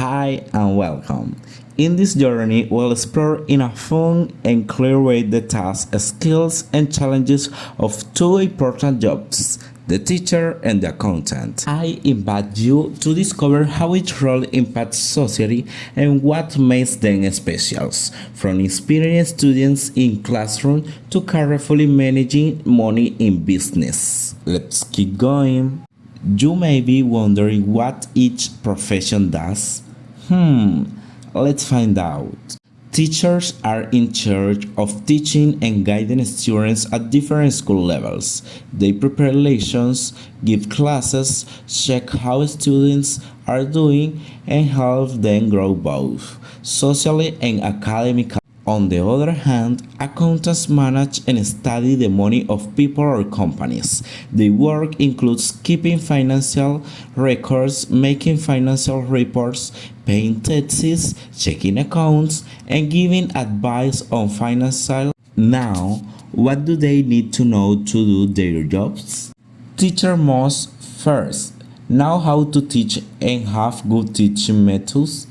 Hi and welcome. In this journey, we'll explore in a fun and clear way the tasks, skills, and challenges of two important jobs, the teacher and the accountant. I invite you to discover how each role impacts society and what makes them special, from experienced students in classroom to carefully managing money in business. Let's keep going. You may be wondering what each profession does. Let's find out. Teachers are in charge of teaching and guiding students at different school levels. They prepare lessons, give classes, check how students are doing, and help them grow both socially and academically. On the other hand, accountants manage and study the money of people or companies. Their work includes keeping financial records, making financial reports, paying taxes, checking accounts, and giving advice on financial. Now, what do they need to know to do their jobs? Teacher must first know how to teach and have good teaching methods.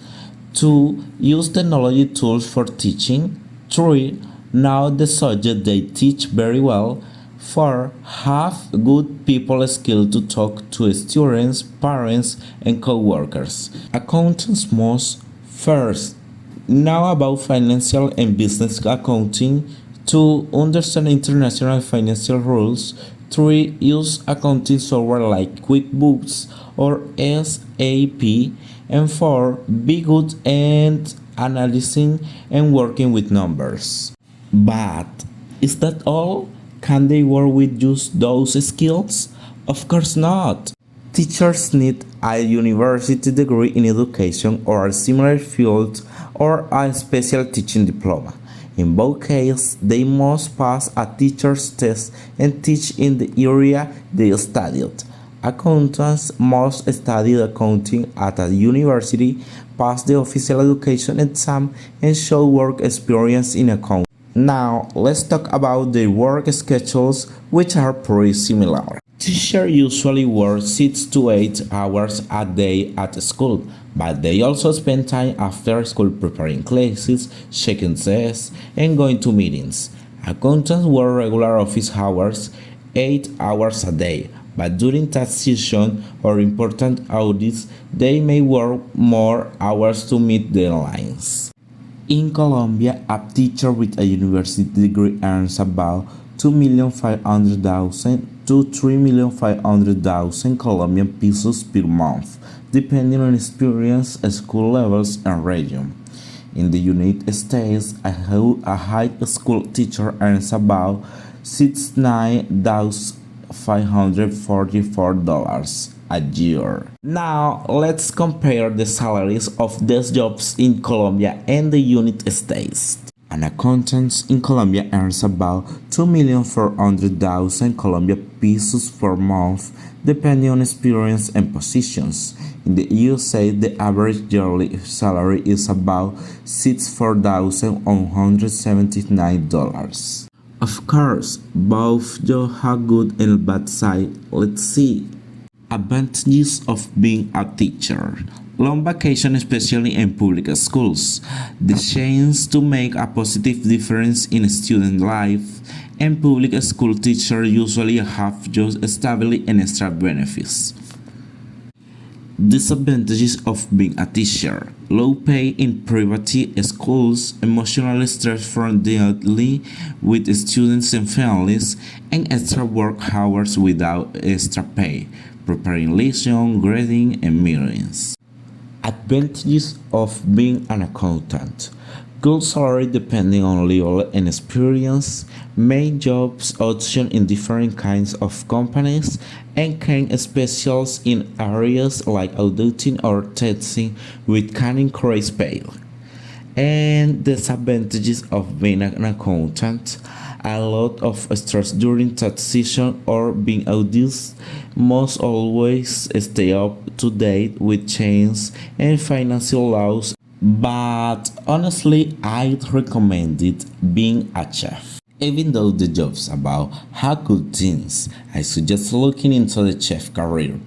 2. Use technology tools for teaching. 3. Know the subject they teach very well. 4. Have good people skills to talk to students, parents, and co-workers. Accountants must first know about financial and business accounting. 2. Understand international financial rules. 3. Use accounting software like QuickBooks or SAP. And 4. Be good at analyzing and working with numbers. But is that all? Can they work with just those skills? Of course not. Teachers need a university degree in education or a similar field or a special teaching diploma. In both cases, they must pass a teacher's test and teach in the area they studied. Accountants must study accounting at a university, pass the official education exam, and show work experience in accounting. Now, let's talk about their work schedules, which are pretty similar. Teachers usually work 6 to 8 hours a day at school, but they also spend time after school preparing classes, checking tests, and going to meetings. Accountants work regular office hours, 8 hours a day, but during tax season or important audits, they may work more hours to meet deadlines. In Colombia, a teacher with a university degree earns about 2,500,000 to 3,500,000 Colombian pesos per month, depending on experience, school levels, and region. In the United States, a high school teacher earns about $69,544 a year. Now, let's compare the salaries of these jobs in Colombia and the United States. An accountant in Colombia earns about 2,400,000 Colombian pesos per month, depending on experience and positions. In the USA, the average yearly salary is about $64,179. Of course, both jobs have good and bad side. Let's see. Advantages of being a teacher. Long vacation, especially in public schools. The chance to make a positive difference in student life. And public school teachers usually have just stability and extra benefits. Disadvantages of being a teacher. Low pay in private schools, emotional stress from dealing with students and families, and extra work hours without extra pay, preparing lessons, grading, and meetings. Advantages of being an accountant. Good salary depending on level and experience, main jobs option in different kinds of companies, and can specialize in areas like auditing or testing, which can increase pay. And disadvantages of being an accountant. A lot of stress during tax season or being audited. Must always stay up to date with changes and financial laws. But honestly, I'd recommend it being a chef. Even though the job's about how good things, I suggest looking into the chef career.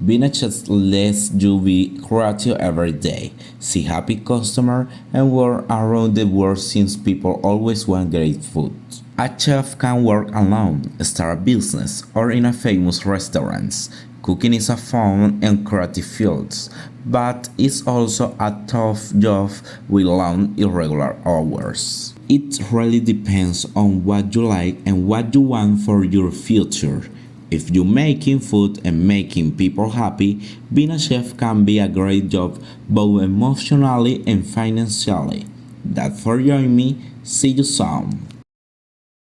Being a chef lets you be creative every day, see happy customer, and work around the world since people always want great food. A chef can work alone, start a business, or in a famous restaurant. Cooking is a fun and creative field, but it's also a tough job with long, irregular hours. It really depends on what you like and what you want for your future. If you're making food and making people happy, being a chef can be a great job both emotionally and financially. That's for joining me. See you soon.